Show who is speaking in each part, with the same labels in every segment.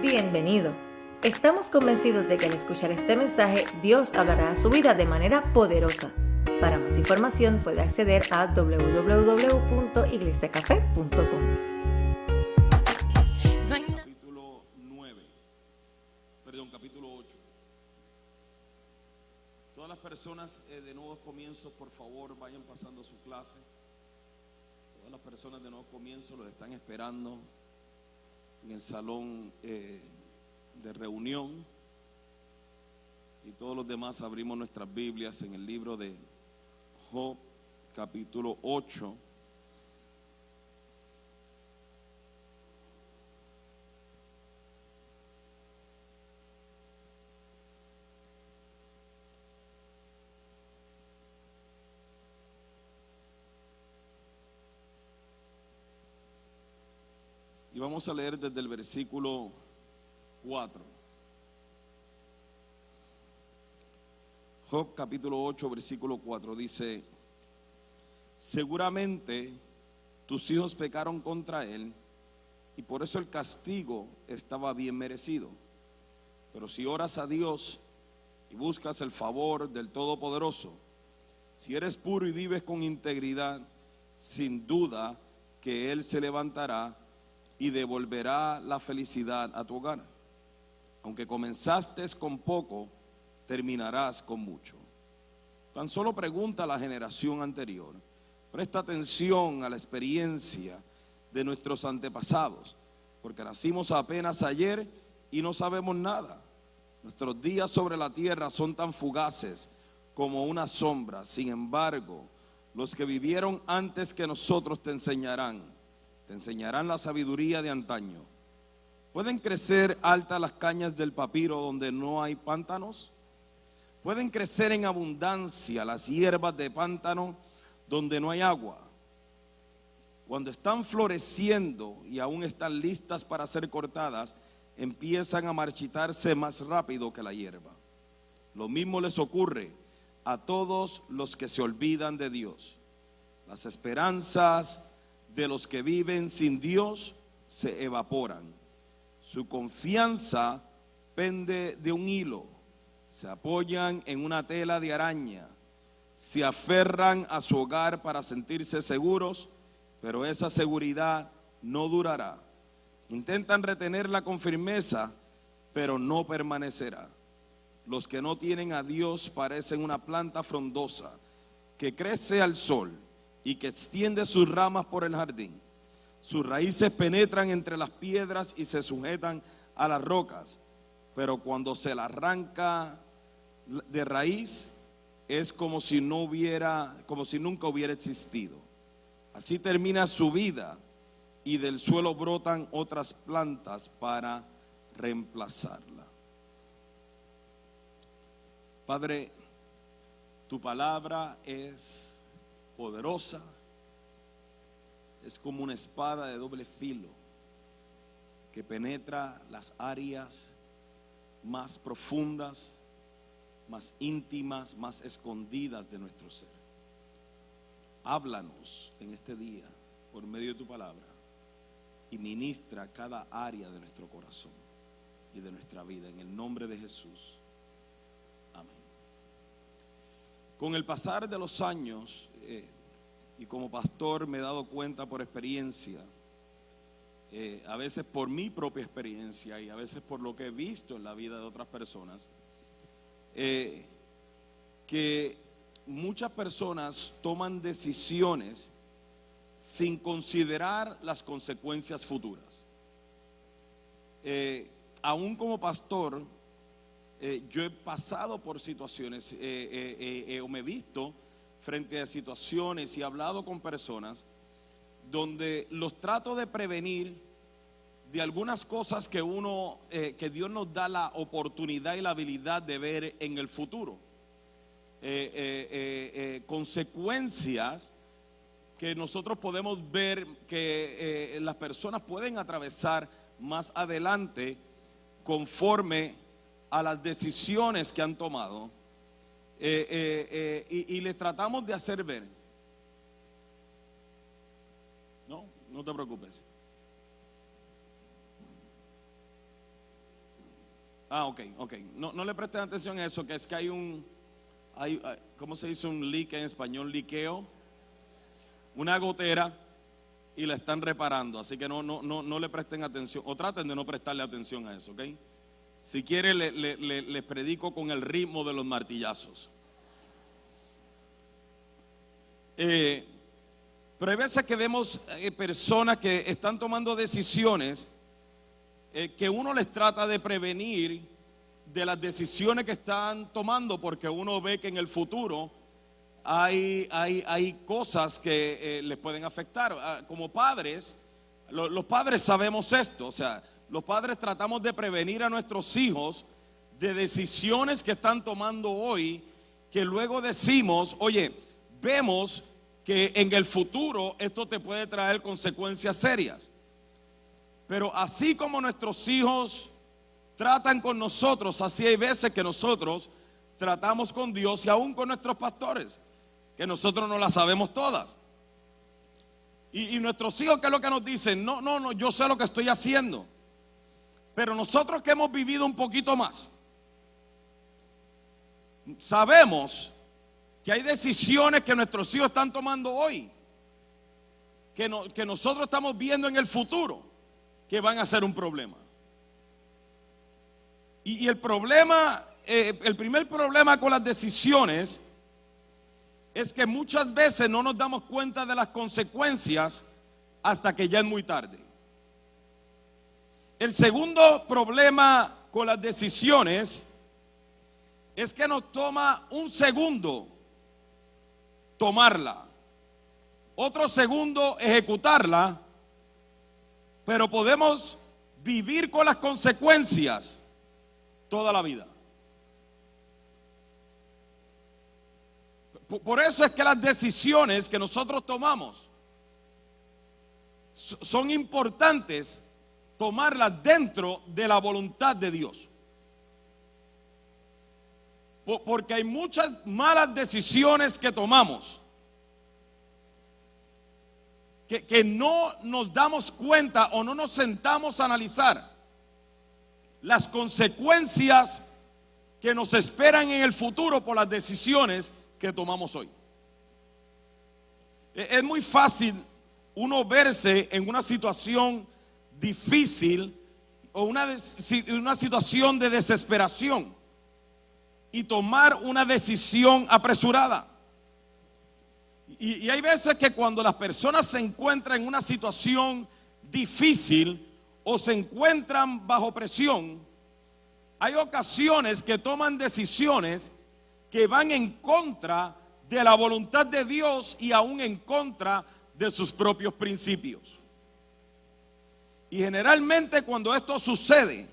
Speaker 1: Bienvenido. Estamos convencidos de que al escuchar este mensaje, Dios hablará a su vida de manera poderosa. Para más información puede acceder a www.iglesiacafe.com.
Speaker 2: Capítulo 8. Todas las personas de nuevos comienzos, por favor, vayan pasando su clase. Todas las personas de nuevos comienzos los están esperando en el salón de reunión. Y todos los demás abrimos nuestras Biblias en el libro de Job, capítulo 8. Y vamos a leer desde el versículo 4. Job capítulo 8, versículo 4 dice: seguramente tus hijos pecaron contra él, y por eso el castigo estaba bien merecido. Pero si oras a Dios y buscas el favor del Todopoderoso, si eres puro y vives con integridad, sin duda que Él se levantará y devolverá la felicidad a tu hogar. Aunque comenzaste con poco, terminarás con mucho. Tan solo pregunta a la generación anterior. Presta atención a la experiencia de nuestros antepasados, porque nacimos apenas ayer y no sabemos nada. Nuestros días sobre la tierra son tan fugaces como una sombra. Sin embargo, los que vivieron antes que nosotros te enseñarán la sabiduría de antaño. ¿Pueden crecer altas las cañas del papiro donde no hay pantanos? ¿Pueden crecer en abundancia las hierbas de pántano donde no hay agua? Cuando están floreciendo y aún están listas para ser cortadas, empiezan a marchitarse más rápido que la hierba. Lo mismo les ocurre a todos los que se olvidan de Dios. Las esperanzas de los que viven sin Dios se evaporan. Su confianza pende de un hilo. Se apoyan en una tela de araña. Se aferran a su hogar para sentirse seguros, pero esa seguridad no durará. Intentan retenerla con firmeza, pero no permanecerá. Los que no tienen a Dios parecen una planta frondosa que crece al sol y que extiende sus ramas por el jardín. Sus raíces penetran entre las piedras y se sujetan a las rocas, pero cuando se la arranca de raíz es como si nunca hubiera existido. Así termina su vida y del suelo brotan otras plantas para reemplazarla. Padre, tu palabra es poderosa, es como una espada de doble filo que penetra las áreas más profundas, más íntimas, más escondidas de nuestro ser. Háblanos en este día por medio de tu palabra y ministra cada área de nuestro corazón y de nuestra vida, en el nombre de Jesús. Amén. Con el pasar de los años, y como pastor me he dado cuenta por experiencia, a veces por mi propia experiencia y a veces por lo que he visto en la vida de otras personas, que muchas personas toman decisiones sin considerar las consecuencias futuras. Aún como pastor, yo he pasado por situaciones o me he visto frente a situaciones y he hablado con personas donde los trato de prevenir de algunas cosas que Dios nos da la oportunidad y la habilidad de ver en el futuro. Consecuencias que nosotros podemos ver que las personas pueden atravesar más adelante conforme a las decisiones que han tomado. Y le tratamos de hacer ver. No te preocupes. Ok. No le presten atención a eso, que es que hay, ¿cómo se dice un leak en español? Liqueo, una gotera, y la están reparando. Así que no le presten atención, o traten de no prestarle atención a eso, ¿ok? Si quiere les predico con el ritmo de los martillazos. Pero hay veces que vemos personas que están tomando decisiones que uno les trata de prevenir de las decisiones que están tomando, porque uno ve que en el futuro hay cosas que les pueden afectar. Como padres, los padres sabemos esto, o sea, los padres tratamos de prevenir a nuestros hijos de decisiones que están tomando hoy, que luego decimos, oye, vemos que en el futuro esto te puede traer consecuencias serias. Pero así como nuestros hijos tratan con nosotros, así hay veces que nosotros tratamos con Dios y aún con nuestros pastores, que nosotros no las sabemos todas. Y nuestros hijos, ¿qué es lo que nos dicen? No, yo sé lo que estoy haciendo. Pero nosotros que hemos vivido un poquito más, sabemos que hay decisiones que nuestros hijos están tomando hoy, que nosotros estamos viendo en el futuro, que van a ser un problema. Y el problema, el primer problema con las decisiones es que muchas veces no nos damos cuenta de las consecuencias hasta que ya es muy tarde. El segundo problema con las decisiones es que nos toma un segundo tomarla, otro segundo ejecutarla, pero podemos vivir con las consecuencias toda la vida. Por eso es que las decisiones que nosotros tomamos son importantes tomarlas dentro de la voluntad de Dios. Porque hay muchas malas decisiones que tomamos que no nos damos cuenta o no nos sentamos a analizar las consecuencias que nos esperan en el futuro por las decisiones que tomamos hoy. Es muy fácil uno verse en una situación difícil o una situación de desesperación y tomar una decisión apresurada. Y hay veces que cuando las personas se encuentran en una situación difícil o se encuentran bajo presión, hay ocasiones que toman decisiones que van en contra de la voluntad de Dios y aún en contra de sus propios principios. Y generalmente cuando esto sucede,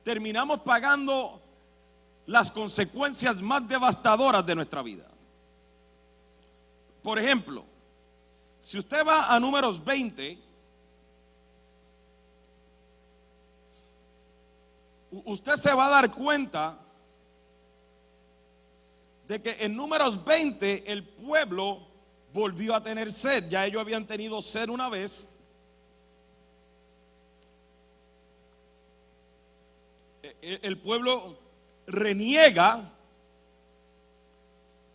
Speaker 2: terminamos pagando las consecuencias más devastadoras de nuestra vida. Por ejemplo, si usted va a Números 20, usted se va a dar cuenta de que en Números 20 el pueblo volvió a tener sed. Ya ellos habían tenido sed una vez. El pueblo reniega,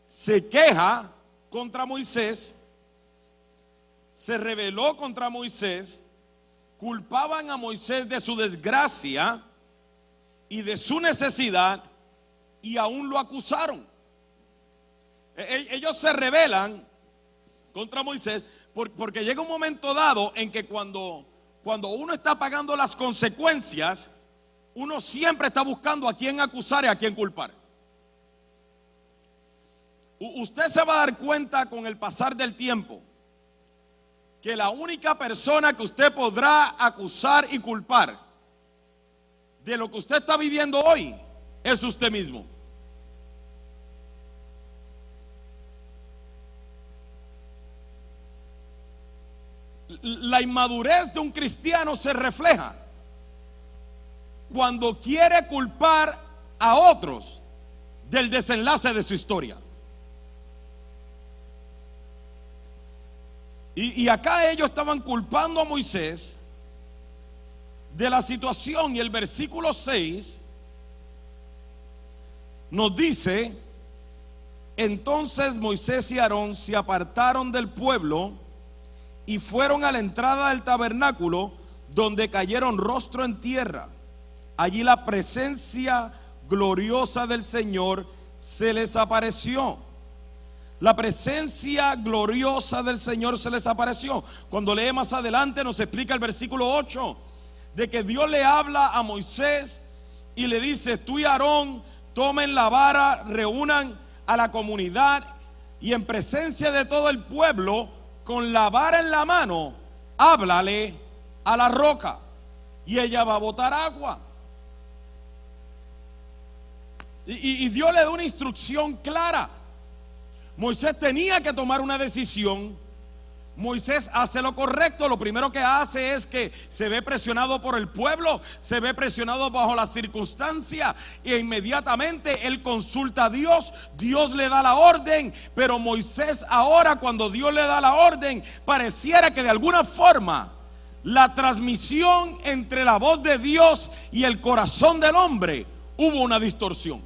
Speaker 2: se queja contra Moisés, se rebeló contra Moisés, culpaban a Moisés de su desgracia y de su necesidad y aún lo acusaron. Ellos se rebelan contra Moisés porque llega un momento dado en que cuando uno está pagando las consecuencias, uno siempre está buscando a quién acusar y a quién culpar. Usted se va a dar cuenta con el pasar del tiempo que la única persona que usted podrá acusar y culpar de lo que usted está viviendo hoy es usted mismo. La inmadurez de un cristiano se refleja cuando quiere culpar a otros del desenlace de su historia. Y acá ellos estaban culpando a Moisés de la situación. Y el versículo 6 nos dice: entonces Moisés y Aarón se apartaron del pueblo y fueron a la entrada del tabernáculo, donde cayeron rostro en tierra. Allí la presencia gloriosa del Señor se les apareció. La presencia gloriosa del Señor se les apareció. Cuando lee más adelante nos explica el versículo 8 de que Dios le habla a Moisés y le dice: tú y Aarón tomen la vara, reúnan a la comunidad y en presencia de todo el pueblo, con la vara en la mano, háblale a la roca y ella va a botar agua. Y Dios le da una instrucción clara. Moisés tenía que tomar una decisión. Moisés hace lo correcto. Lo primero que hace es que se ve presionado por el pueblo, se ve presionado bajo la circunstancia, e inmediatamente él consulta a Dios. Dios le da la orden, pero Moisés ahora, cuando Dios le da la orden, pareciera que de alguna forma la transmisión entre la voz de Dios y el corazón del hombre hubo una distorsión.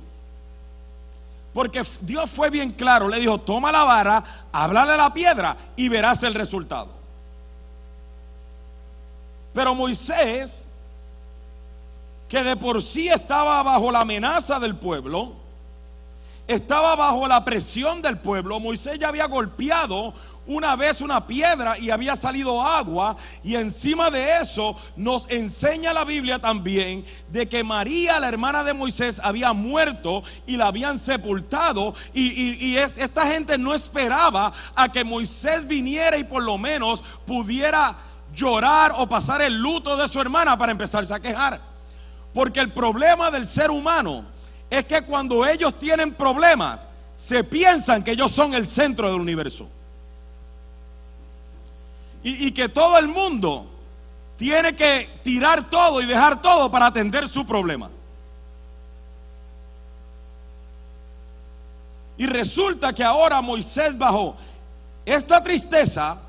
Speaker 2: Porque Dios fue bien claro, le dijo: toma la vara, háblale a la piedra y verás el resultado. Pero Moisés, que de por sí estaba bajo la amenaza del pueblo, estaba bajo la presión del pueblo. Moisés ya había golpeado una vez una piedra y había salido agua, y encima de eso nos enseña la Biblia también de que María, la hermana de Moisés, había muerto y la habían sepultado, y esta gente no esperaba a que Moisés viniera y por lo menos pudiera llorar o pasar el luto de su hermana para empezarse a quejar. Porque el problema del ser humano es que cuando ellos tienen problemas, se piensan que ellos son el centro del universo. Y que todo el mundo tiene que tirar todo y dejar todo para atender su problema. Y resulta que ahora Moisés, bajo esta tristeza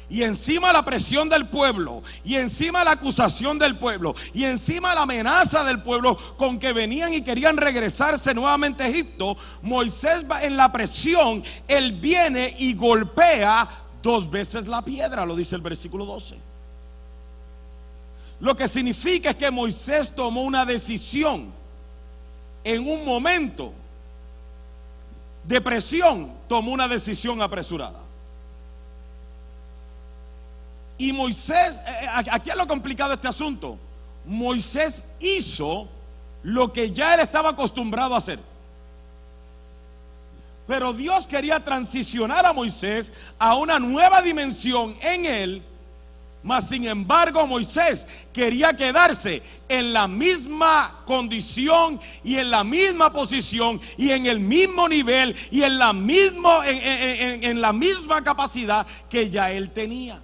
Speaker 2: y encima la presión del pueblo, y encima la acusación del pueblo, y encima la amenaza del pueblo con que venían y querían regresarse nuevamente a Egipto, Moisés va en la presión. Él viene y golpea 2 veces la piedra, lo dice el versículo 12. Lo que significa es que Moisés tomó una decisión en un momento de presión, tomó una decisión apresurada. Y Moisés, aquí es lo complicado de este asunto. Moisés hizo lo que ya él estaba acostumbrado a hacer. Pero Dios quería transicionar a Moisés a una nueva dimensión en él. Mas sin embargo Moisés quería quedarse en la misma condición y en la misma posición y en el mismo nivel y en la misma capacidad que ya él tenía,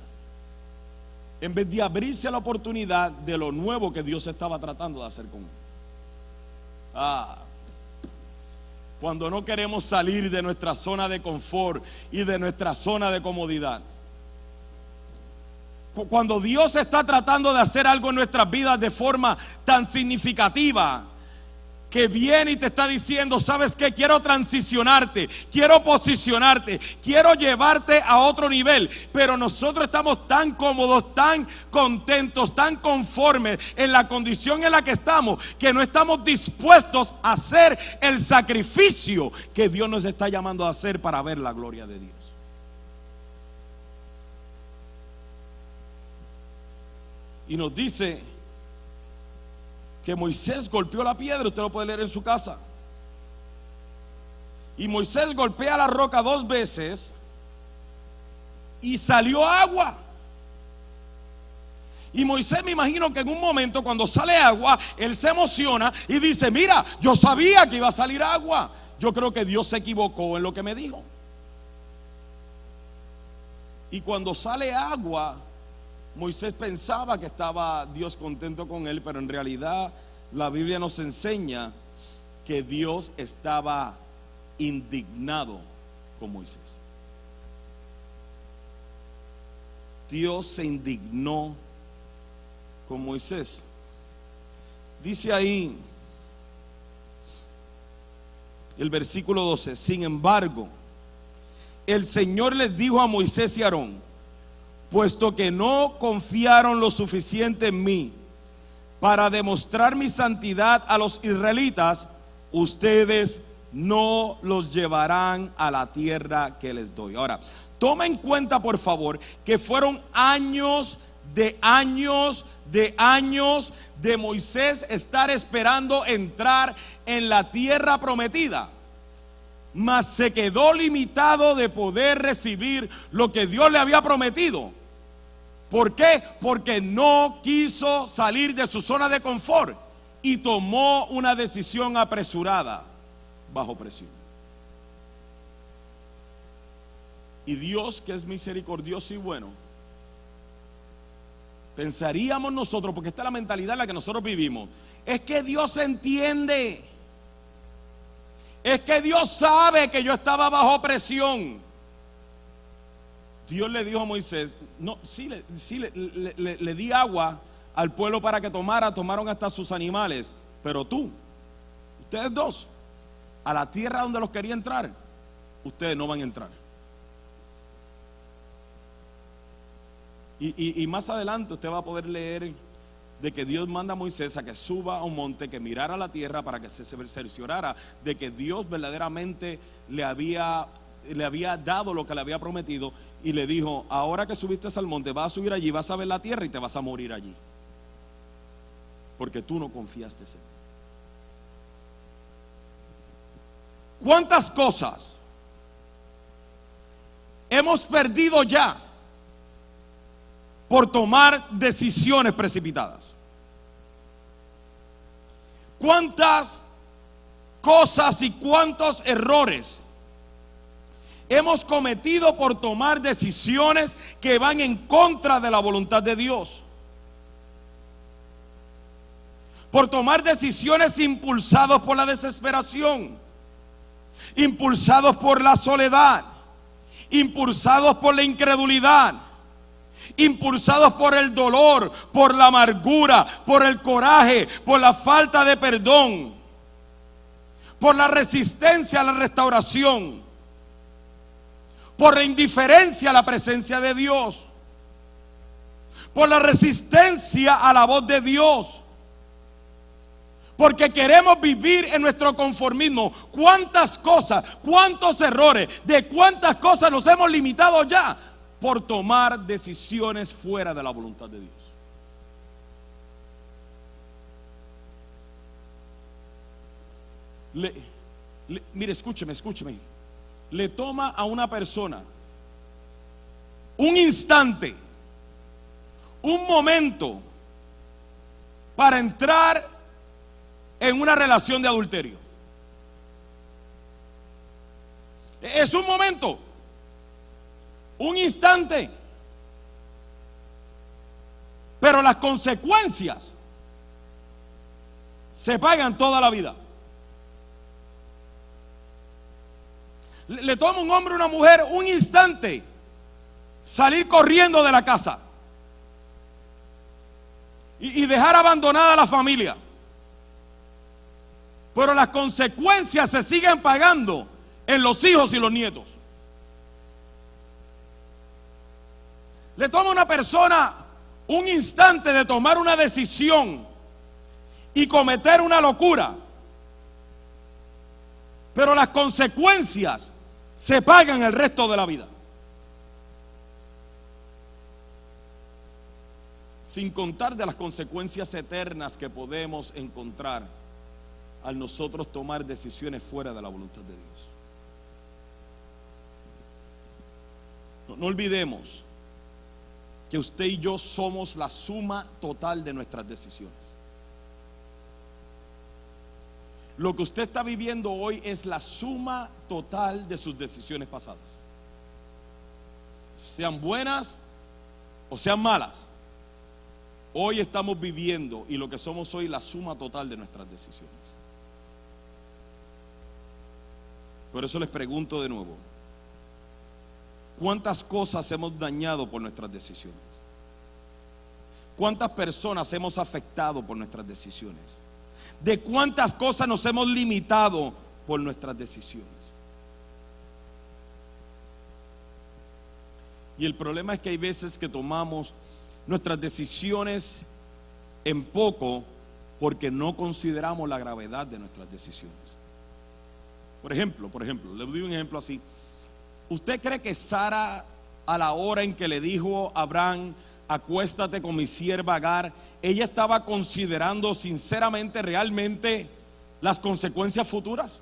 Speaker 2: en vez de abrirse a la oportunidad de lo nuevo que Dios estaba tratando de hacer con él. Cuando no queremos salir de nuestra zona de confort y de nuestra zona de comodidad. Cuando Dios está tratando de hacer algo en nuestras vidas de forma tan significativa, que viene y te está diciendo: ¿sabes qué? Quiero transicionarte, quiero posicionarte, quiero llevarte a otro nivel. Pero nosotros estamos tan cómodos, tan contentos, tan conformes en la condición en la que estamos, que no estamos dispuestos a hacer el sacrificio que Dios nos está llamando a hacer para ver la gloria de Dios. Y nos dice que Moisés golpeó la piedra. Usted lo puede leer en su casa. Y Moisés golpea la roca 2 veces y salió agua. Y Moisés, me imagino que en un momento, cuando sale agua, él se emociona y dice: mira, yo sabía que iba a salir agua. Yo creo que Dios se equivocó en lo que me dijo. Y cuando sale agua, Moisés pensaba que estaba Dios contento con él, pero en realidad la Biblia nos enseña que Dios estaba indignado con Moisés. Dios se indignó con Moisés. Dice ahí el versículo 12: sin embargo, el Señor les dijo a Moisés y a Aarón: puesto que no confiaron lo suficiente en mí para demostrar mi santidad a los israelitas, ustedes no los llevarán a la tierra que les doy. Ahora, toma en cuenta, por favor, que fueron años de Moisés estar esperando entrar en la tierra prometida, mas se quedó limitado de poder recibir lo que Dios le había prometido. ¿Por qué? Porque no quiso salir de su zona de confort y tomó una decisión apresurada bajo presión. Y Dios, que es misericordioso y bueno, pensaríamos nosotros, porque esta es la mentalidad en la que nosotros vivimos, es que Dios entiende, es que Dios sabe que yo estaba bajo presión. Dios le dijo a Moisés: no, sí le di agua al pueblo para que tomaron hasta sus animales, pero ustedes dos, a la tierra donde los quería entrar, ustedes no van a entrar. Y más adelante usted va a poder leer de que Dios manda a Moisés a que suba a un monte, que mirara la tierra para que se cerciorara de que Dios verdaderamente le había dado lo que le había prometido, y le dijo: ahora que subiste al monte, vas a subir allí, vas a ver la tierra y te vas a morir allí, porque tú no confiaste en mí. ¿Cuántas cosas hemos perdido ya por tomar decisiones precipitadas? ¿Cuántas cosas y cuántos errores hemos cometido por tomar decisiones que van en contra de la voluntad de Dios? Por tomar decisiones impulsados por la desesperación, impulsados por la soledad, impulsados por la incredulidad, impulsados por el dolor, por la amargura, por el coraje, por la falta de perdón, por la resistencia a la restauración, por la indiferencia a la presencia de Dios, por la resistencia a la voz de Dios, porque queremos vivir en nuestro conformismo. ¿Cuántas cosas, cuántos errores, de cuántas cosas nos hemos limitado ya por tomar decisiones fuera de la voluntad de Dios? Mire, escúcheme. Le toma a una persona un instante, un momento, para entrar en una relación de adulterio. Es un momento, un instante, pero las consecuencias se pagan toda la vida. Le toma a un hombre o una mujer un instante salir corriendo de la casa y dejar abandonada a la familia, pero las consecuencias se siguen pagando en los hijos y los nietos. Le toma a una persona un instante de tomar una decisión y cometer una locura, pero las consecuencias se pagan el resto de la vida. Sin contar de las consecuencias eternas que podemos encontrar al nosotros tomar decisiones fuera de la voluntad de Dios. No olvidemos que usted y yo somos la suma total de nuestras decisiones. Lo que usted está viviendo hoy es la suma total de sus decisiones pasadas, sean buenas o sean malas. Hoy estamos viviendo, y lo que somos hoy, la suma total de nuestras decisiones. Por eso les pregunto de nuevo: ¿cuántas cosas hemos dañado por nuestras decisiones? ¿Cuántas personas hemos afectado por nuestras decisiones? ¿De cuántas cosas nos hemos limitado por nuestras decisiones? Y el problema es que hay veces que tomamos nuestras decisiones en poco porque no consideramos la gravedad de nuestras decisiones. Por ejemplo, le doy un ejemplo así. ¿Usted cree que Sara, a la hora en que le dijo a Abraham, acuéstate con mi sierva Agar, ella estaba considerando sinceramente, realmente las consecuencias futuras?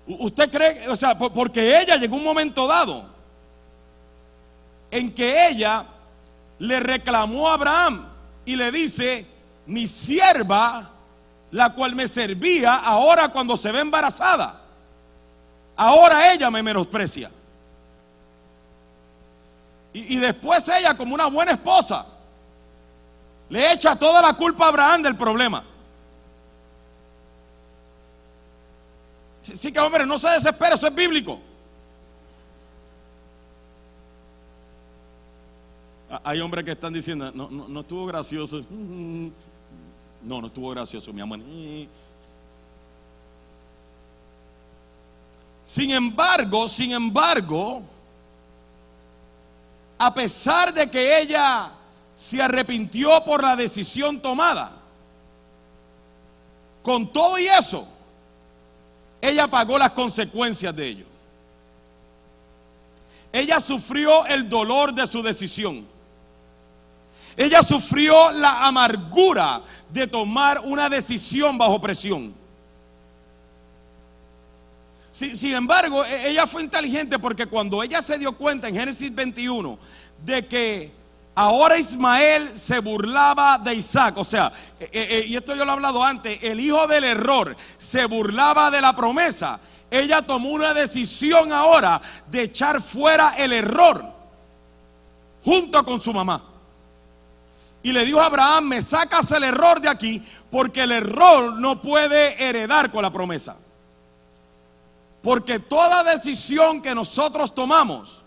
Speaker 2: ¿Usted cree? O sea, porque ella llegó un momento dado en que ella le reclamó a Abraham y le dice: mi sierva, la cual me servía, ahora cuando se ve embarazada, ahora ella me menosprecia. Y después ella, como una buena esposa, le echa toda la culpa a Abraham del problema. Sí que, hombre, no se desespere, eso es bíblico. Hay hombres que están diciendo: no estuvo gracioso. No estuvo gracioso, mi amor. Sin embargo, a pesar de que ella se arrepintió por la decisión tomada, con todo y eso, ella pagó las consecuencias de ello. Ella sufrió el dolor de su decisión. Ella sufrió la amargura de tomar una decisión bajo presión. Sin embargo, ella fue inteligente, porque cuando ella se dio cuenta en Génesis 21 de que ahora Ismael se burlaba de Isaac, o sea, y esto yo lo he hablado antes, el hijo del error se burlaba de la promesa, ella tomó una decisión ahora de echar fuera el error junto con su mamá. Y le dijo a Abraham: me sacas el error de aquí, porque el error no puede heredar con la promesa. Porque toda decisión que nosotros tomamos,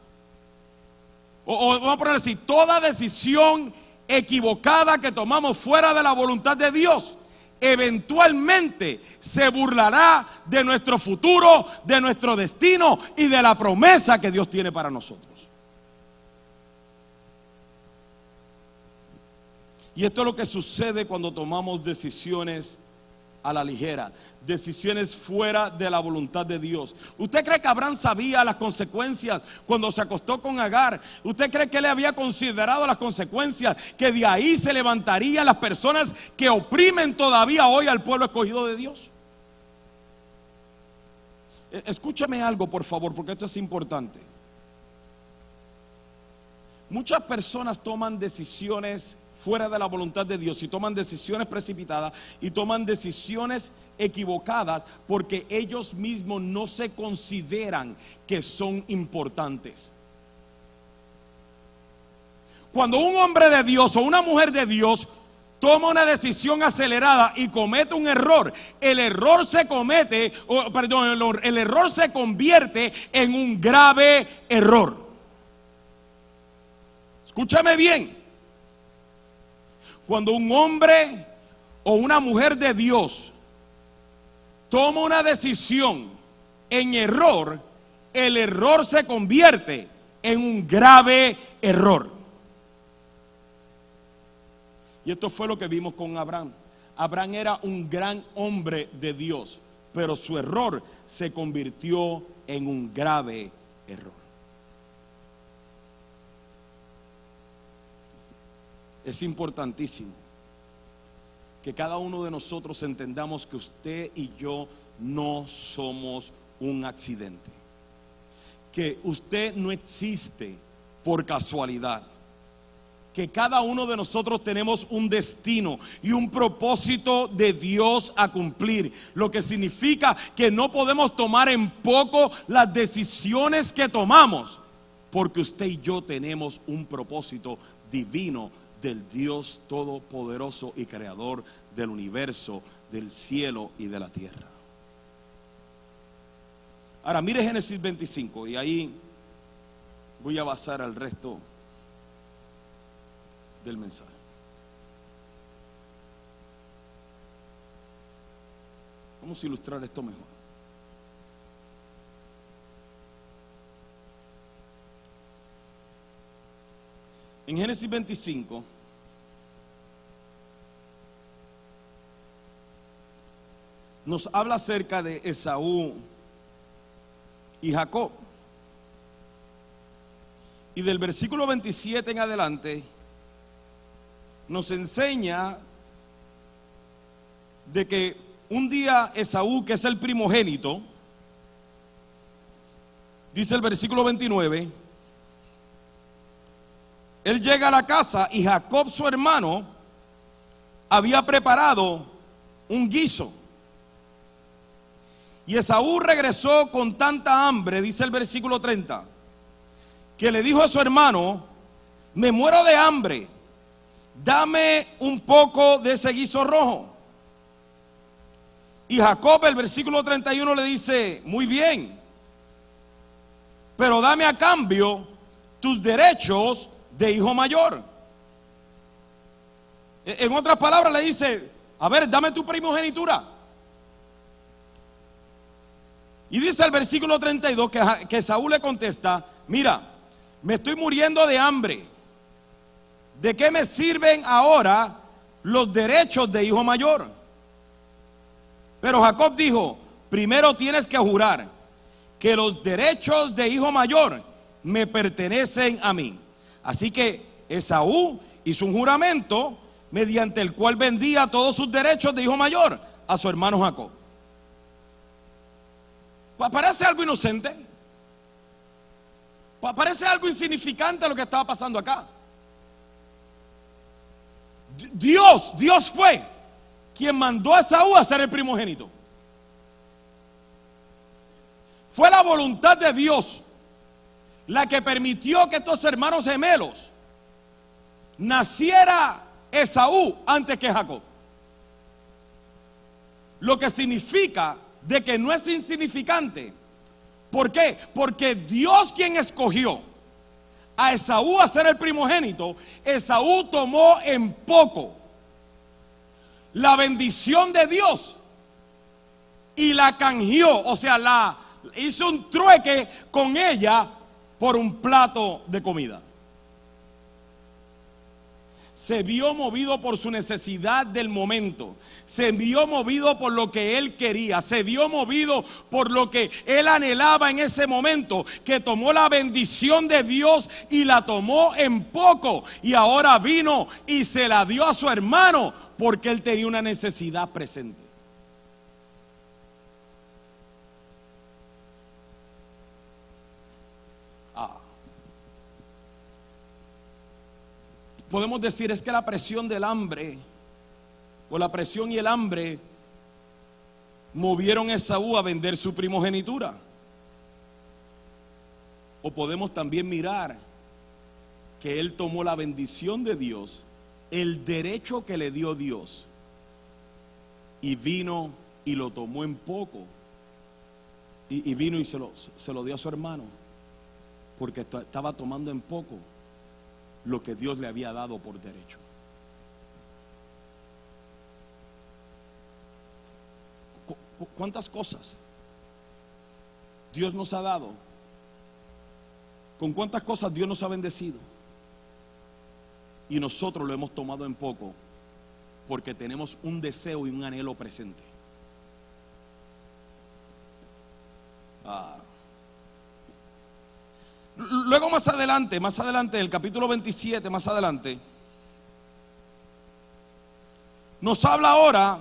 Speaker 2: o vamos a poner así, toda decisión equivocada que tomamos fuera de la voluntad de Dios, eventualmente se burlará de nuestro futuro, de nuestro destino y de la promesa que Dios tiene para nosotros. Y esto es lo que sucede cuando tomamos decisiones a la ligera, decisiones fuera de la voluntad de Dios. ¿Usted cree que Abraham sabía las consecuencias cuando se acostó con Agar? ¿Usted cree que él había considerado las consecuencias, que de ahí se levantarían las personas que oprimen todavía hoy al pueblo escogido de Dios? Escúchame algo, por favor, porque esto es importante. Muchas personas toman decisiones fuera de la voluntad de Dios y toman decisiones precipitadas y toman decisiones equivocadas porque ellos mismos no se consideran que son importantes. Cuando un hombre de Dios o una mujer de Dios toma una decisión acelerada y comete un error, el error se convierte en un grave error. Escúchame bien. Cuando un hombre o una mujer de Dios toma una decisión en error, el error se convierte en un grave error. Y esto fue lo que vimos con Abraham. Abraham era un gran hombre de Dios, pero su error se convirtió en un grave error. Es importantísimo que cada uno de nosotros entendamos que usted y yo no somos un accidente, que usted no existe por casualidad, que cada uno de nosotros tenemos un destino y un propósito de Dios a cumplir, lo que significa que no podemos tomar en poco las decisiones que tomamos, porque usted y yo tenemos un propósito divino del Dios todopoderoso y creador del universo, del cielo y de la tierra. Ahora mire Génesis 25, y ahí voy a basar al resto del mensaje. Vamos a ilustrar esto mejor. En Génesis 25 nos habla acerca de Esaú y Jacob. Y del versículo 27 en adelante nos enseña de que un día Esaú, que es el primogénito, dice el versículo 29, él llega a la casa y Jacob, su hermano, había preparado un guiso. Y Esaú regresó con tanta hambre, dice el versículo 30, que le dijo a su hermano: me muero de hambre, dame un poco de ese guiso rojo. Y Jacob, el versículo 31, le dice: muy bien, pero dame a cambio tus derechos de hijo mayor. En otras palabras le dice: a ver, dame tu primogenitura. Y dice el versículo 32 que Saúl le contesta: mira, me estoy muriendo de hambre, ¿de qué me sirven ahora los derechos de hijo mayor? Pero Jacob dijo: primero tienes que jurar que los derechos de hijo mayor me pertenecen a mí. Así que Esaú hizo un juramento mediante el cual vendía todos sus derechos de hijo mayor a su hermano Jacob. Parece algo inocente, parece algo insignificante lo que estaba pasando acá. Dios fue quien mandó a Esaú a ser el primogénito. Fue la voluntad de Dios la que permitió que estos hermanos gemelos naciera Esaú antes que Jacob. Lo que significa de que no es insignificante. ¿Por qué? Porque Dios, quien escogió a Esaú a ser el primogénito, Esaú tomó en poco la bendición de Dios y la canjeó, o sea, hizo un trueque con ella por un plato de comida. Se vio movido por su necesidad del momento, se vio movido por lo que él quería, se vio movido por lo que él anhelaba en ese momento, que tomó la bendición de Dios y la tomó en poco, y ahora vino y se la dio a su hermano porque él tenía una necesidad presente. Podemos decir, es que la presión del hambre, o la presión y el hambre, movieron a Esaú a vender su primogenitura. O podemos también mirar que él tomó la bendición de Dios, el derecho que le dio Dios, y vino y lo tomó en poco, y vino y se lo dio a su hermano, porque estaba tomando en poco lo que Dios le había dado por derecho. ¿Cuántas cosas Dios nos ha dado? ¿Con cuántas cosas Dios nos ha bendecido? Y nosotros lo hemos tomado en poco porque tenemos un deseo y un anhelo presente. Luego más adelante, el capítulo 27, más adelante, nos habla ahora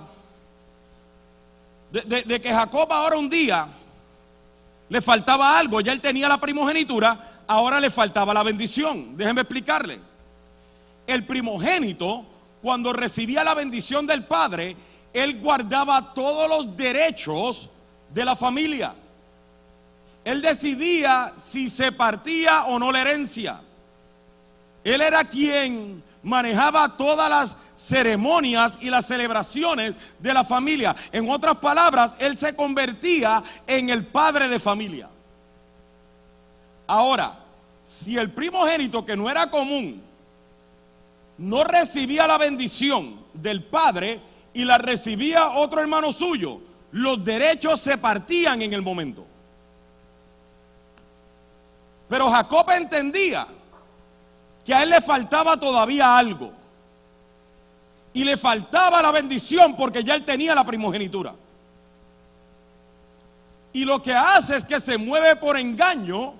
Speaker 2: de que Jacob ahora un día le faltaba algo. Ya él tenía la primogenitura, ahora le faltaba la bendición. Déjenme explicarle. El primogénito, cuando recibía la bendición del padre, él guardaba todos los derechos de la familia. Él decidía si se partía o no la herencia. Él era quien manejaba todas las ceremonias y las celebraciones de la familia. En otras palabras, él se convertía en el padre de familia. Ahora, si el primogénito, que no era común, no recibía la bendición del padre y la recibía otro hermano suyo, los derechos se partían en el momento. Pero Jacob entendía que a él le faltaba todavía algo, y le faltaba la bendición porque ya él tenía la primogenitura. Y lo que hace es que se mueve por engaño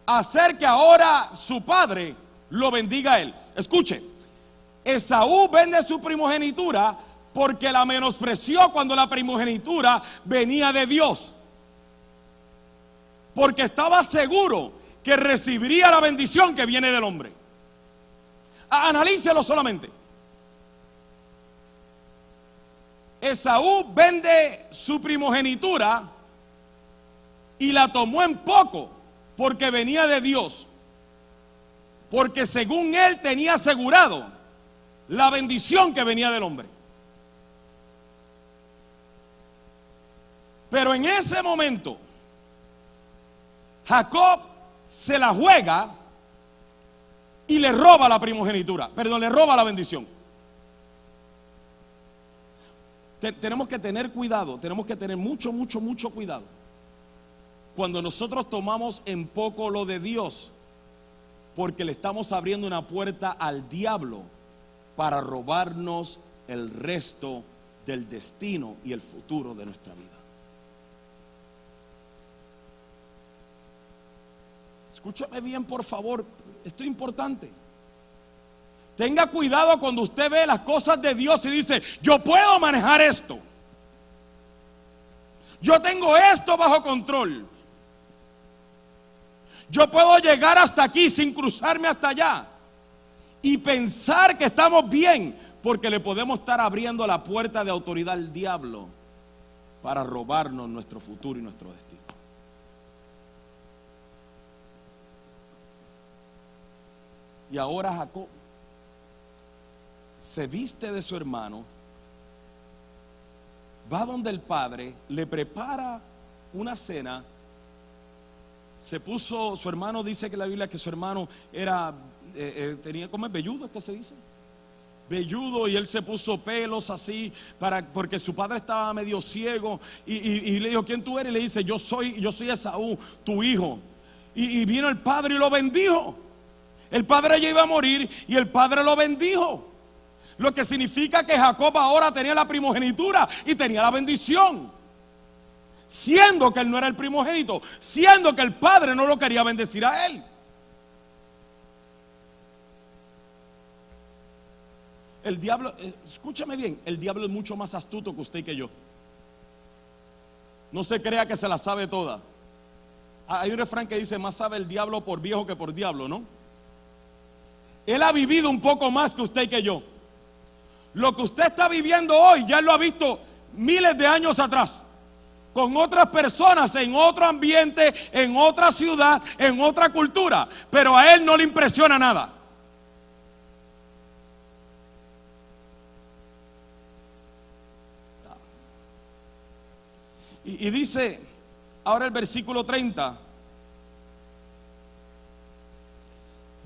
Speaker 2: a hacer que ahora su padre lo bendiga a él. Escuche, Esaú vende su primogenitura porque la menospreció cuando la primogenitura venía de Dios, porque estaba seguro que recibiría la bendición que viene del hombre. Analícelo solamente. Esaú vende su primogenitura y la tomó en poco porque venía de Dios, porque según él tenía asegurado la bendición que venía del hombre. Pero en ese momento Jacob se la juega y le roba la primogenitura, le roba la bendición. Tenemos que tener cuidado, tenemos que tener mucho cuidado cuando nosotros tomamos en poco lo de Dios, porque le estamos abriendo una puerta al diablo para robarnos el resto del destino y el futuro de nuestra vida. Escúchame bien, por favor, esto es importante. Tenga cuidado cuando usted ve las cosas de Dios y dice: yo puedo manejar esto, yo tengo esto bajo control, yo puedo llegar hasta aquí sin cruzarme hasta allá, y pensar que estamos bien, porque le podemos estar abriendo la puerta de autoridad al diablo para robarnos nuestro futuro y nuestro destino. Y ahora Jacob se viste de su hermano, va donde el padre, le prepara una cena. Se puso, su hermano, dice que la Biblia que su hermano era, tenía como velludo, ¿es que se dice? Velludo, y él se puso pelos así, porque su padre estaba medio ciego, y le dijo: ¿quién tú eres? Y le dice: yo soy Esaú, tu hijo. Y vino el padre y lo bendijo. El padre ya iba a morir y el padre lo bendijo. Lo que significa que Jacob ahora tenía la primogenitura y tenía la bendición, siendo que él no era el primogénito, siendo que el padre no lo quería bendecir a él. El diablo, escúchame bien, el diablo es mucho más astuto que usted y que yo. No se crea que se la sabe toda. Hay un refrán que dice: más sabe el diablo por viejo que por diablo, ¿no? Él ha vivido un poco más que usted y que yo. Lo que usted está viviendo hoy ya lo ha visto miles de años atrás, con otras personas, en otro ambiente, en otra ciudad, en otra cultura, pero a él no le impresiona nada. Y dice ahora el versículo 30,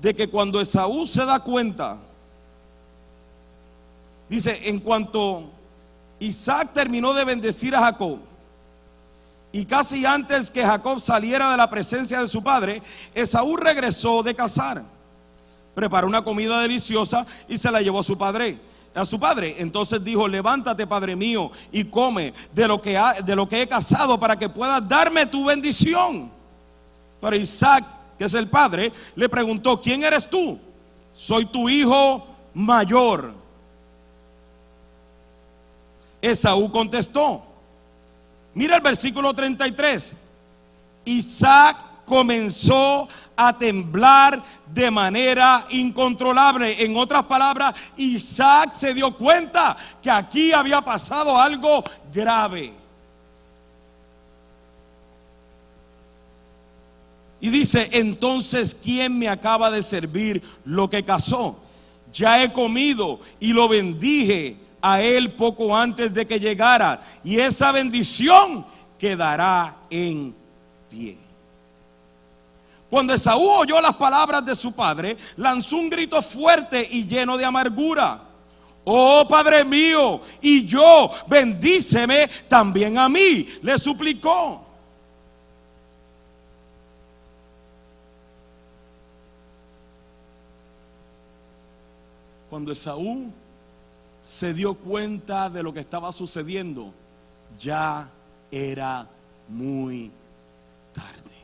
Speaker 2: de que cuando Esaú se da cuenta, dice: en cuanto Isaac terminó de bendecir a Jacob, y casi antes que Jacob saliera de la presencia de su padre, Esaú regresó de cazar, preparó una comida deliciosa y se la llevó a su padre. Entonces dijo: levántate, padre mío, y come de lo que he cazado, para que puedas darme tu bendición. Pero Isaac, que es el padre, le preguntó: ¿quién eres tú? Soy tu hijo mayor. Esaú contestó. Mira el versículo 33. Isaac comenzó a temblar de manera incontrolable. En otras palabras, Isaac se dio cuenta que aquí había pasado algo grave. Y dice: entonces, ¿quién me acaba de servir lo que cazó? Ya he comido y lo bendije a él poco antes de que llegara, y esa bendición quedará en pie. Cuando Esaú oyó las palabras de su padre, lanzó un grito fuerte y lleno de amargura. Oh Padre mío, y yo, bendíceme también a mí, le suplicó. Cuando Esaú se dio cuenta de lo que estaba sucediendo, ya era muy tarde.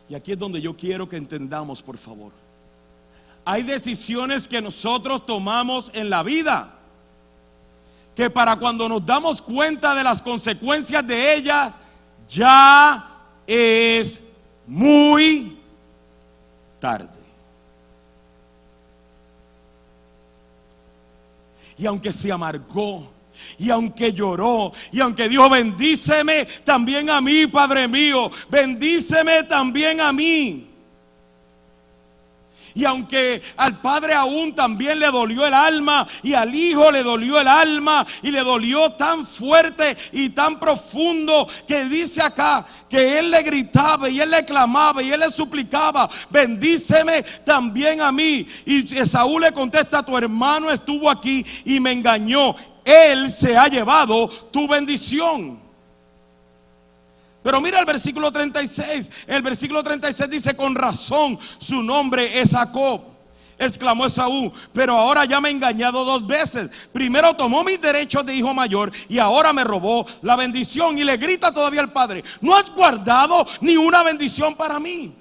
Speaker 2: Y aquí es donde yo quiero que entendamos, por favor. Hay decisiones que nosotros tomamos en la vida que para cuando nos damos cuenta de las consecuencias de ellas, ya es muy tarde. Y aunque se amargó, y aunque lloró, y aunque dijo, bendíceme también a mí, Padre mío, bendíceme también a mí. Y aunque al padre aún también le dolió el alma, y al hijo le dolió el alma, y le dolió tan fuerte y tan profundo, que dice acá que él le gritaba y él le clamaba y él le suplicaba, bendíceme también a mí. Y Esaú le contesta, tu hermano estuvo aquí y me engañó, él se ha llevado tu bendición. Pero mira el versículo 36. El versículo 36 dice, con razón su nombre es Jacob, exclamó Esaú, pero ahora ya me ha engañado 2 veces. Primero tomó mis derechos de hijo mayor y ahora me robó la bendición. Y le grita todavía al padre, no has guardado ni una bendición para mí.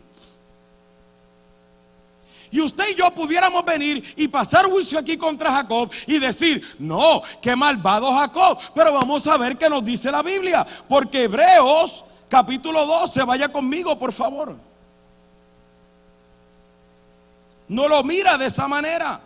Speaker 2: Y usted y yo pudiéramos venir y pasar juicio aquí contra Jacob y decir, no, qué malvado Jacob. Pero vamos a ver qué nos dice la Biblia, porque Hebreos capítulo 12, vaya conmigo por favor. No lo mira de esa manera.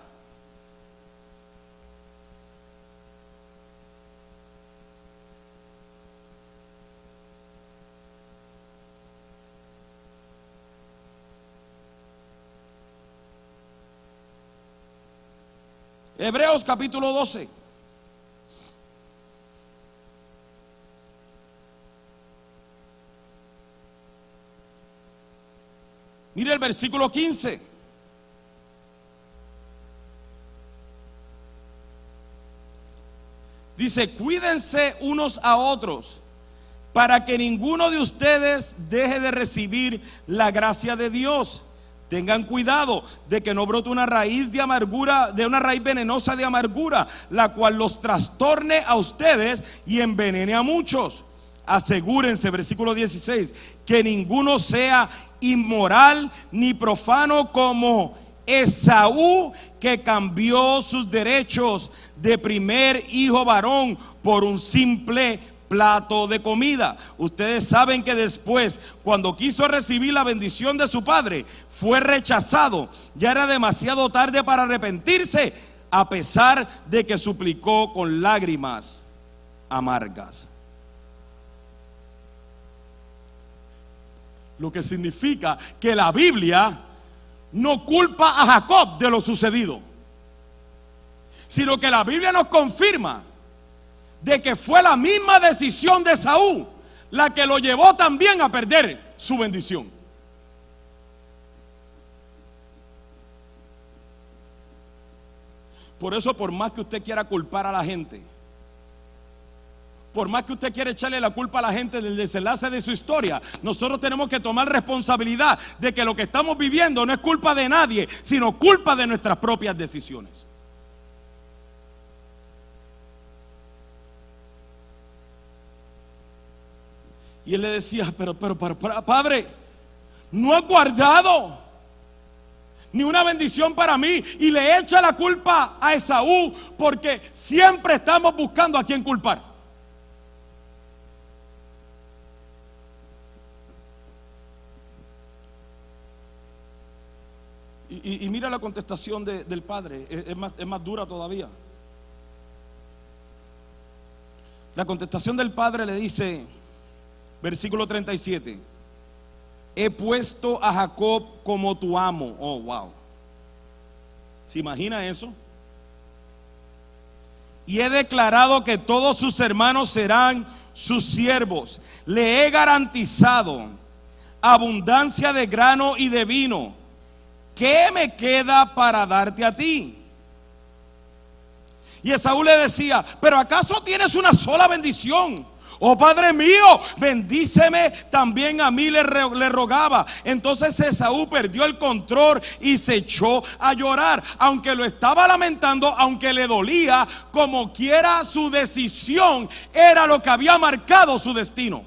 Speaker 2: Hebreos capítulo 12. Mire el versículo 15. Dice, cuídense unos a otros para que ninguno de ustedes deje de recibir la gracia de Dios. Tengan cuidado de que no brote una raíz de amargura, de una raíz venenosa de amargura, la cual los trastorne a ustedes y envenene a muchos. Asegúrense, versículo 16, que ninguno sea inmoral ni profano como Esaú, que cambió sus derechos de primer hijo varón por un simple plato de comida. Ustedes saben que después, cuando quiso recibir la bendición de su padre, fue rechazado. Ya era demasiado tarde para arrepentirse, a pesar de que suplicó con lágrimas amargas. Lo que significa que la Biblia no culpa a Jacob de lo sucedido, sino que la Biblia nos confirma de que fue la misma decisión de Esaú la que lo llevó también a perder su bendición. Por eso, por más que usted quiera culpar a la gente, por más que usted quiera echarle la culpa a la gente del desenlace de su historia, nosotros tenemos que tomar responsabilidad de que lo que estamos viviendo no es culpa de nadie, sino culpa de nuestras propias decisiones. Y él le decía, pero padre, no ha guardado ni una bendición para mí. Y le echa la culpa a Esaú, porque siempre estamos buscando a quién culpar. Y mira la contestación del padre, es más dura todavía. La contestación del padre le dice, versículo 37, he puesto a Jacob como tu amo. Oh, wow. ¿Se imagina eso? Y he declarado que todos sus hermanos serán sus siervos. Le he garantizado abundancia de grano y de vino. ¿Qué me queda para darte a ti? Y Esaú le decía: ¿pero acaso tienes una sola bendición? Oh Padre mío, bendíceme también a mí, le rogaba. Entonces Esaú perdió el control y se echó a llorar. Aunque lo estaba lamentando, aunque le dolía, como quiera su decisión era lo que había marcado su destino.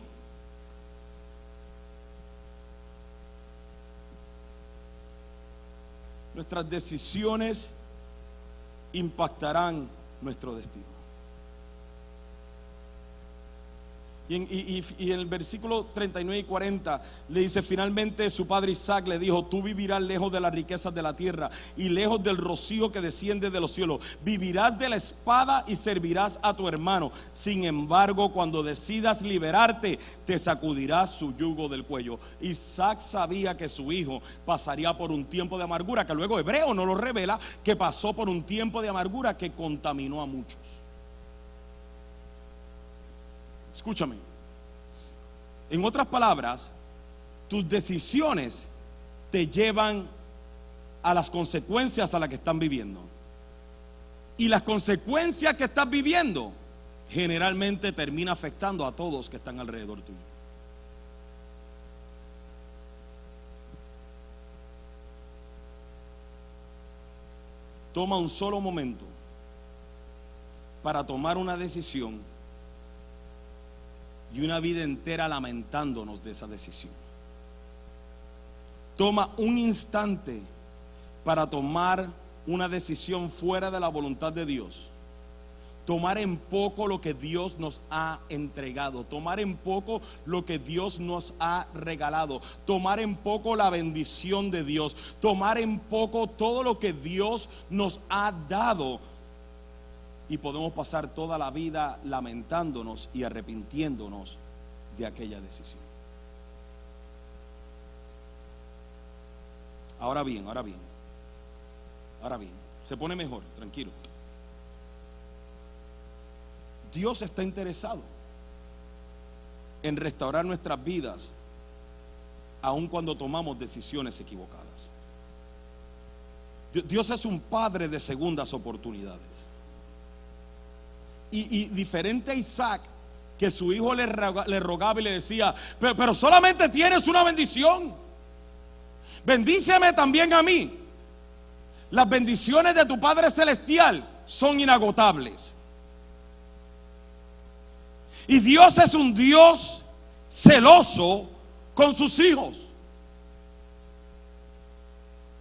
Speaker 2: Nuestras decisiones impactarán nuestro destino. Y en el versículo 39 y 40 le dice: finalmente su padre Isaac le dijo: tú vivirás lejos de las riquezas de la tierra y lejos del rocío que desciende de los cielos. Vivirás de la espada y servirás a tu hermano. Sin embargo, cuando decidas liberarte, te sacudirás su yugo del cuello. Isaac sabía que su hijo pasaría por un tiempo de amargura, que luego Hebreo no lo revela, que pasó por un tiempo de amargura que contaminó a muchos. Escúchame. En otras palabras, tus decisiones te llevan a las consecuencias a las que están viviendo. Y las consecuencias que estás viviendo generalmente termina afectando a todos que están alrededor tuyo. Toma un solo momento para tomar una decisión y una vida entera lamentándonos de esa decisión. Toma un instante para tomar una decisión fuera de la voluntad de Dios. Tomar en poco lo que Dios nos ha entregado. Tomar en poco lo que Dios nos ha regalado. Tomar en poco la bendición de Dios. Tomar en poco todo lo que Dios nos ha dado. Y podemos pasar toda la vida lamentándonos y arrepintiéndonos de aquella decisión. Ahora bien, se pone mejor, tranquilo. Dios está interesado en restaurar nuestras vidas, aun cuando tomamos decisiones equivocadas. Dios es un padre de segundas oportunidades. Y diferente a Isaac, que su hijo le rogaba y le decía: pero solamente tienes una bendición, bendíceme también a mí. Las bendiciones de tu Padre Celestial son inagotables. Y Dios es un Dios celoso con sus hijos.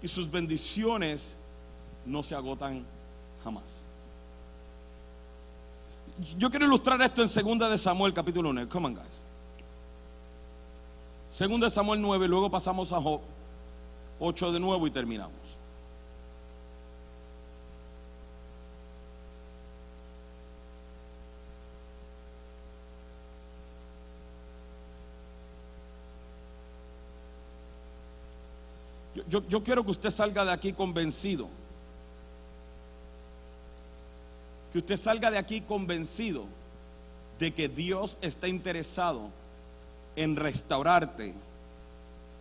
Speaker 2: Y sus bendiciones no se agotan jamás. Yo quiero ilustrar esto en 2 de Samuel capítulo 9. Come on, guys. 2 de Samuel 9, luego pasamos a Job 8 de nuevo y terminamos. Yo quiero que usted salga de aquí convencido. Que usted salga de aquí convencido de que Dios está interesado en restaurarte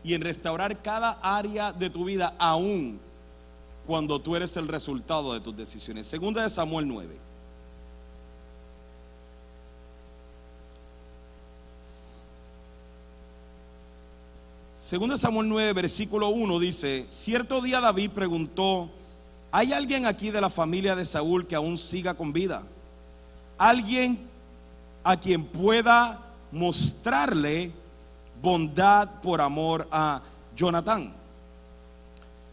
Speaker 2: y en restaurar cada área de tu vida, aún cuando tú eres el resultado de tus decisiones. 2 de Samuel 9. Segunda de Samuel 9, versículo 1 dice: cierto día David preguntó: ¿hay alguien aquí de la familia de Saúl que aún siga con vida? Alguien a quien pueda mostrarle bondad por amor a Jonatán.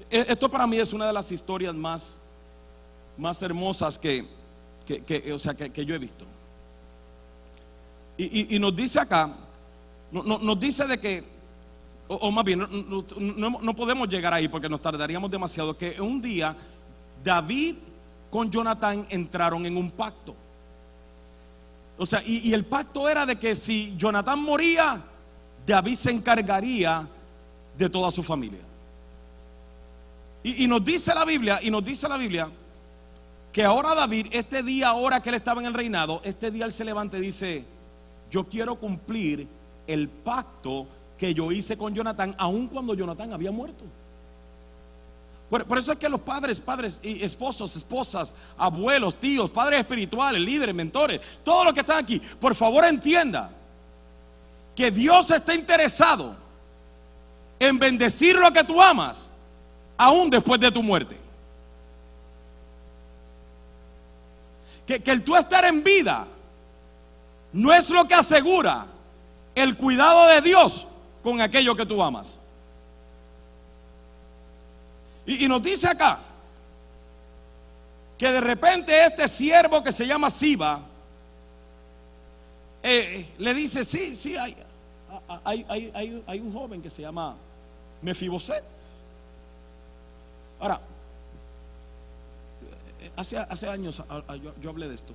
Speaker 2: Esto para mí es una de las historias más hermosas que yo he visto. Y nos dice acá, nos dice de que, o más bien, no podemos llegar ahí porque nos tardaríamos demasiado, que un día David con Jonatán entraron en un pacto. O sea, y el pacto era de que si Jonatán moría, David se encargaría de toda su familia. Y nos dice la Biblia, que ahora David, este día, ahora que él estaba en el reinado, este día él se levanta y dice: yo quiero cumplir el pacto que yo hice con Jonatán, aun cuando Jonatán había muerto. Por eso es que los padres y esposos, esposas, abuelos, tíos, padres espirituales, líderes, mentores, todos los que están aquí, por favor entienda que Dios está interesado en bendecir lo que tú amas, aún después de tu muerte. Que el tú estar en vida no es lo que asegura el cuidado de Dios con aquello que tú amas. Y nos dice acá que de repente este siervo que se llama Siba le dice: sí, hay un joven que se llama Mefiboset. Ahora, hace años yo hablé de esto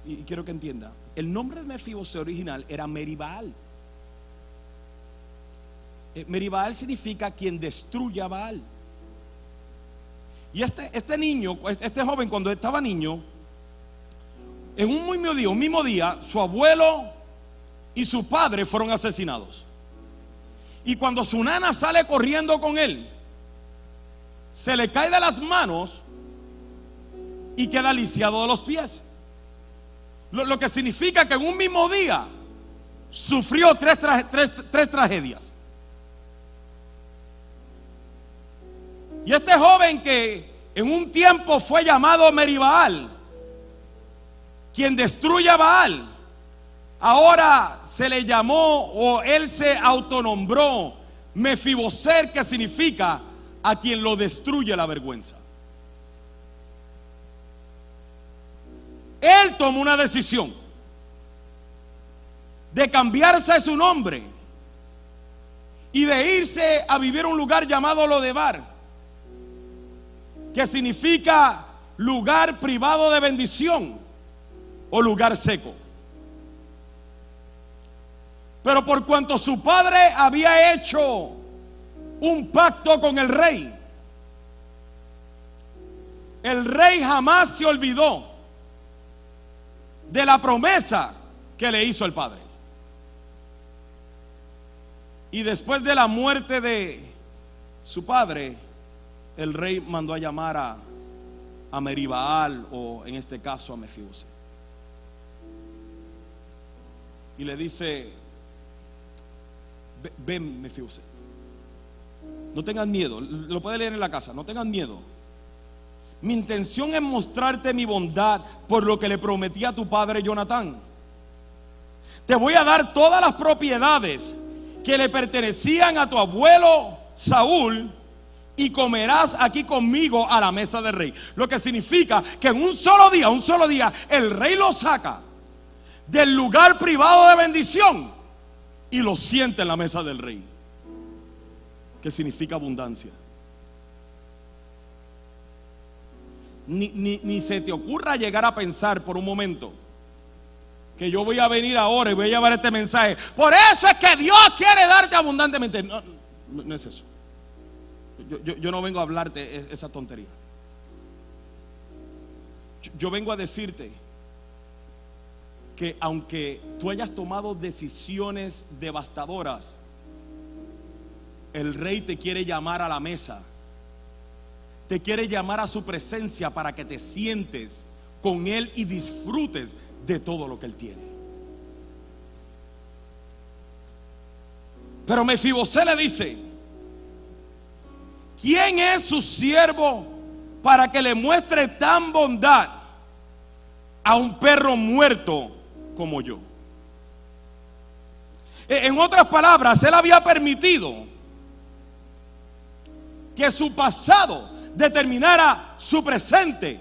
Speaker 2: y quiero que entienda. El nombre de Mefiboset original era Meribaal. Meribaal significa quien destruye a Baal. Y este niño, este joven, cuando estaba niño, en un mismo día, su abuelo y su padre fueron asesinados. Y cuando su nana sale corriendo con él, se le cae de las manos y queda lisiado de los pies. Lo que significa que en un mismo día sufrió tres tragedias. Y este joven, que en un tiempo fue llamado Meribaal, quien destruye a Baal, ahora se le llamó, o él se autonombró, Mefiboset, que significa a quien lo destruye la vergüenza. Él tomó una decisión de cambiarse su nombre y de irse a vivir a un lugar llamado Lodebar, que significa lugar privado de bendición o lugar seco. Pero por cuanto su padre había hecho un pacto con el rey jamás se olvidó de la promesa que le hizo el padre. Y después de la muerte de su padre, el rey mandó a llamar a Meribaal, o en este caso a Mefiboset, y le dice: ven, Mefiboset, no tengas miedo. Lo puede leer en la casa. No tengas miedo. Mi intención es mostrarte mi bondad por lo que le prometí a tu padre Jonatán. Te voy a dar todas las propiedades que le pertenecían a tu abuelo Saúl, y comerás aquí conmigo a la mesa del rey. Lo que significa que en un solo día, el rey lo saca del lugar privado de bendición y lo sienta en la mesa del rey, que significa abundancia. Ni se te ocurra llegar a pensar por un momento que yo voy a venir ahora y voy a llevar este mensaje: por eso es que Dios quiere darte abundantemente. No es eso. Yo no vengo a hablarte esa tontería. Yo vengo a decirte que aunque tú hayas tomado decisiones devastadoras, el rey te quiere llamar a la mesa, te quiere llamar a su presencia para que te sientes con él y disfrutes de todo lo que él tiene. Pero Mefiboset le dice: ¿quién es su siervo para que le muestre tan bondad a un perro muerto como yo? En otras palabras, él había permitido que su pasado determinara su presente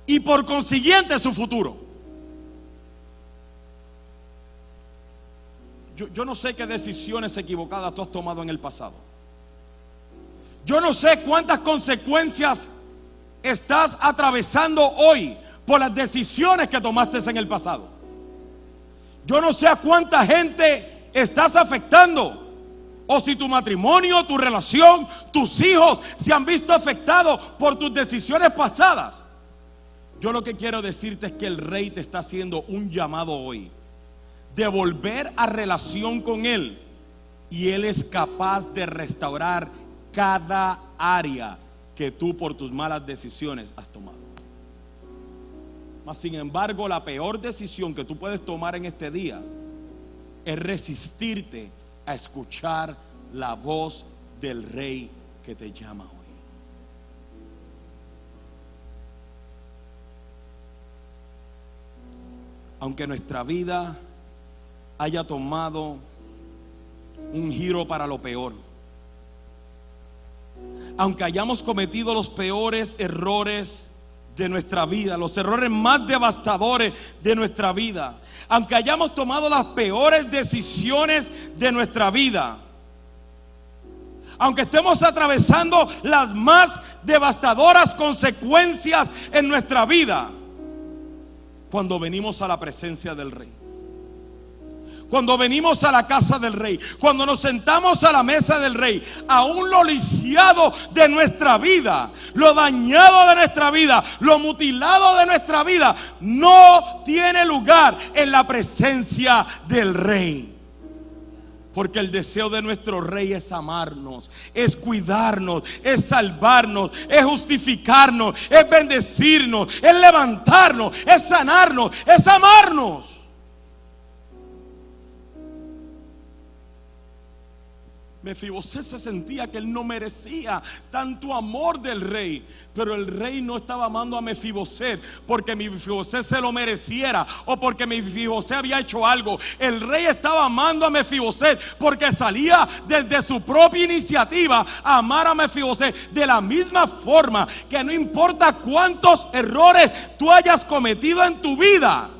Speaker 2: y por consiguiente su futuro. Yo no sé qué decisiones equivocadas tú has tomado en el pasado. Yo no sé cuántas consecuencias estás atravesando hoy por las decisiones que tomaste en el pasado. Yo no sé a cuánta gente estás afectando, o si tu matrimonio, tu relación, tus hijos se han visto afectados por tus decisiones pasadas. Yo lo que quiero decirte es que el rey te está haciendo un llamado hoy de volver a relación con Él, y Él es capaz de restaurar cada área que tú por tus malas decisiones has tomado. Mas sin embargo, la peor decisión que tú puedes tomar en este día es resistirte a escuchar la voz del Rey que te llama hoy. Aunque nuestra vida haya tomado un giro para lo peor, aunque hayamos cometido los peores errores de nuestra vida, los errores más devastadores de nuestra vida, aunque hayamos tomado las peores decisiones de nuestra vida, aunque estemos atravesando las más devastadoras consecuencias en nuestra vida, cuando venimos a la presencia del Rey, cuando venimos a la casa del Rey, cuando nos sentamos a la mesa del Rey, aún lo lisiado de nuestra vida, lo dañado de nuestra vida, lo mutilado de nuestra vida, no tiene lugar en la presencia del Rey. Porque el deseo de nuestro Rey es amarnos, es cuidarnos, es salvarnos, es justificarnos, es bendecirnos, es levantarnos, es sanarnos, es amarnos. Mefibosé se sentía que él no merecía tanto amor del rey, pero el rey no estaba amando a Mefibosé porque Mefibosé se lo mereciera o porque Mefibosé había hecho algo. El rey estaba amando a Mefibosé porque salía desde su propia iniciativa a amar a Mefibosé, de la misma forma que no importa cuántos errores tú hayas cometido en tu vida,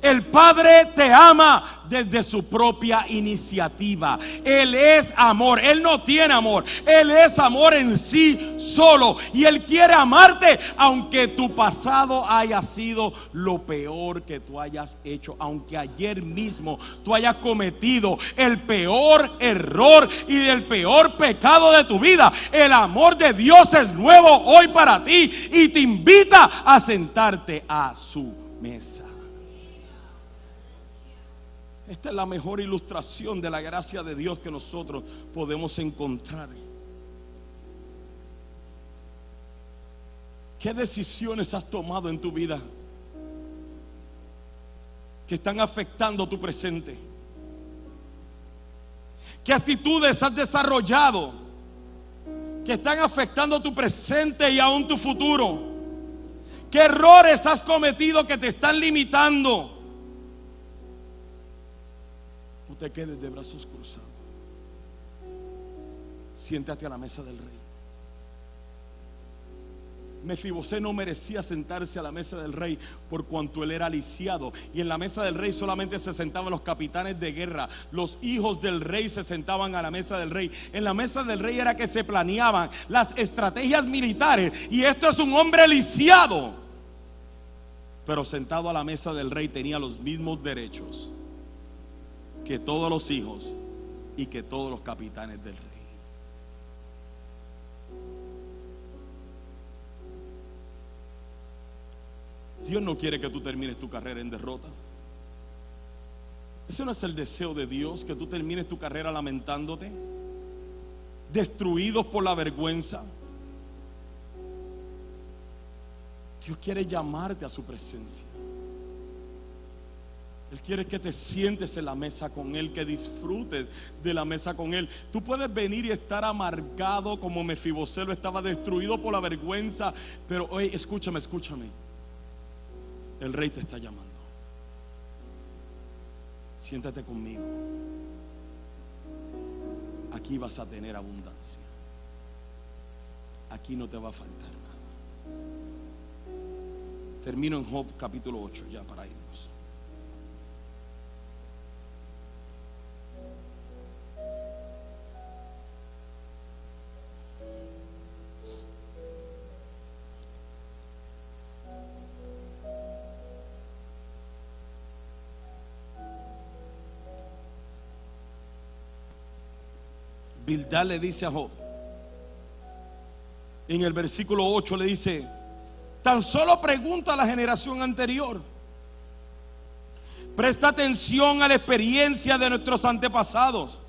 Speaker 2: el Padre te ama desde su propia iniciativa. Él es amor, Él no tiene amor, Él es amor en sí solo. Y Él quiere amarte aunque tu pasado haya sido lo peor que tú hayas hecho, aunque ayer mismo tú hayas cometido el peor error y el peor pecado de tu vida. El amor de Dios es nuevo hoy para ti y te invita a sentarte a su mesa. Esta es la mejor ilustración de la gracia de Dios que nosotros podemos encontrar. ¿Qué decisiones has tomado en tu vida que están afectando tu presente? ¿Qué actitudes has desarrollado que están afectando tu presente y aún tu futuro? ¿Qué errores has cometido que te están limitando? No te quedes de brazos cruzados. Siéntate a la mesa del rey. Mefibosé no merecía sentarse a la mesa del rey por cuanto él era lisiado. Y en la mesa del rey solamente se sentaban los capitanes de guerra. Los hijos del rey se sentaban a la mesa del rey. En la mesa del rey era que se planeaban las estrategias militares. Y esto es un hombre lisiado, pero sentado a la mesa del rey tenía los mismos derechos que todos los hijos y que todos los capitanes del rey. Dios no quiere que tú termines tu carrera en derrota. Ese no es el deseo de Dios, que tú termines tu carrera lamentándote, destruidos por la vergüenza. Dios quiere llamarte a su presencia. Él quiere que te sientes en la mesa con Él, que disfrutes de la mesa con Él. Tú puedes venir y estar amargado como Mefibosé lo estaba, destruido por la vergüenza, pero hoy escúchame. El rey te está llamando. Siéntate conmigo. Aquí vas a tener abundancia. Aquí no te va a faltar nada. Termino en Job capítulo 8 ya para irnos. Bildad le dice a Job, en el versículo 8 le dice: tan solo pregunta a la generación anterior, Presta atención a la experiencia de nuestros antepasados.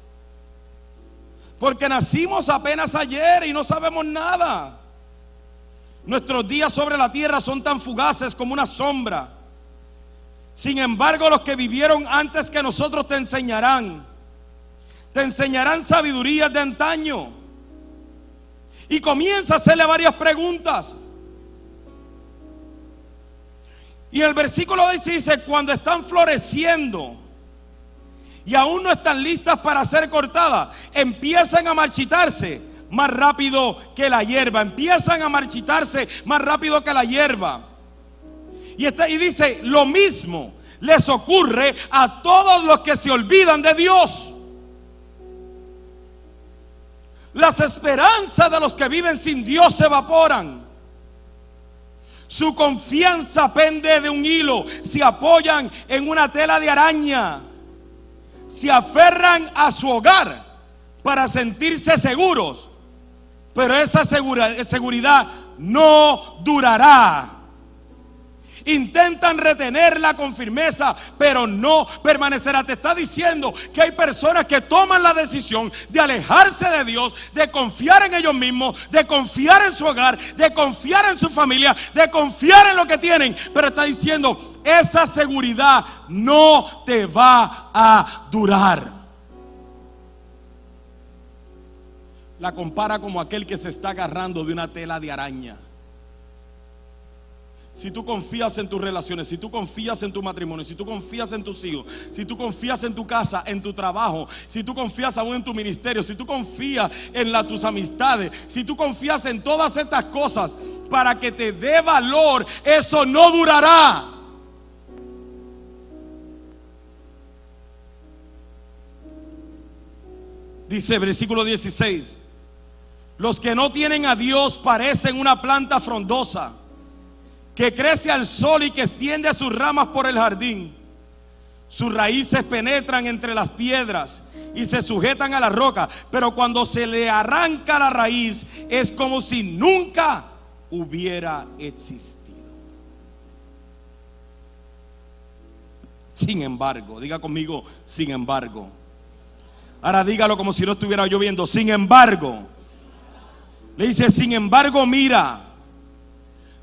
Speaker 2: Porque nacimos apenas ayer y no sabemos nada. Nuestros días sobre la tierra son tan fugaces como una sombra. Sin embargo, los que vivieron antes que nosotros te enseñarán sabidurías de antaño. Y comienza a hacerle varias preguntas. Y el versículo 10 dice: cuando están floreciendo y aún no están listas para ser cortadas, empiezan a marchitarse más rápido que la hierba. Empiezan a marchitarse más rápido que la hierba. Y dice: lo mismo les ocurre a todos los que se olvidan de Dios. Las esperanzas de los que viven sin Dios se evaporan. Su confianza pende de un hilo. Se apoyan en una tela de araña. Se aferran a su hogar para sentirse seguros. Pero esa seguridad no durará. Intentan retenerla con firmeza, pero no permanecerá. Te está diciendo que hay personas que toman la decisión de alejarse de Dios, de confiar en ellos mismos, de confiar en su hogar, de confiar en su familia, de confiar en lo que tienen. Pero está diciendo: esa seguridad no te va a durar. La compara como aquel que se está agarrando de una tela de araña. Si tú confías en tus relaciones, si tú confías en tu matrimonio, si tú confías en tus hijos, si tú confías en tu casa, en tu trabajo, si tú confías aún en tu ministerio, si tú confías en tus amistades, si tú confías en todas estas cosas para que te dé valor, eso no durará. Dice versículo 16: los que no tienen a Dios parecen una planta frondosa que crece al sol y que extiende sus ramas por el jardín. Sus raíces penetran entre las piedras y se sujetan a la roca, pero cuando se le arranca la raíz es como si nunca hubiera existido. Sin embargo, diga conmigo: sin embargo. Ahora dígalo como si no estuviera lloviendo. Sin embargo. Le dice: sin embargo, mira,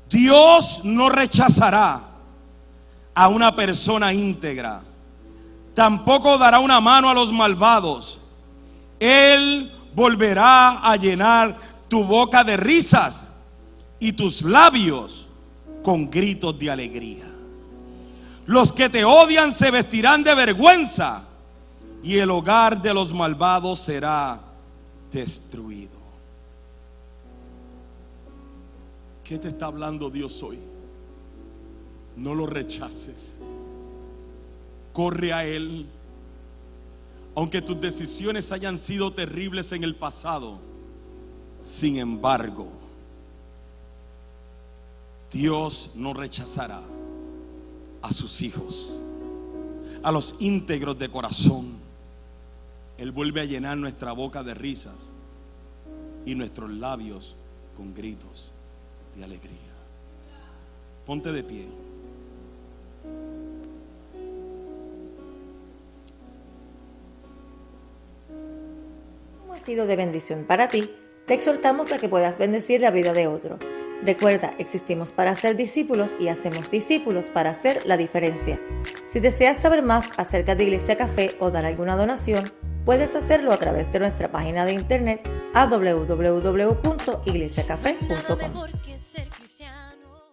Speaker 2: Dios no rechazará a una persona íntegra, tampoco dará una mano a los malvados. Él volverá a llenar tu boca de risas y tus labios con gritos de alegría. Los que te odian se vestirán de vergüenza y el hogar de los malvados será destruido. ¿Qué te está hablando Dios hoy? No lo rechaces. Corre a Él. Aunque tus decisiones hayan sido terribles en el pasado, sin embargo, Dios no rechazará a sus hijos, a los íntegros de corazón. Él vuelve a llenar nuestra boca de risas y nuestros labios con gritos de alegría. Ponte de pie.
Speaker 1: Como ha sido de bendición para ti, te exhortamos a que puedas bendecir la vida de otro. Recuerda, existimos para ser discípulos y hacemos discípulos para hacer la diferencia. Si deseas saber más acerca de Iglesia Café o dar alguna donación, puedes hacerlo a través de nuestra página de internet a www.iglesiacafé.com.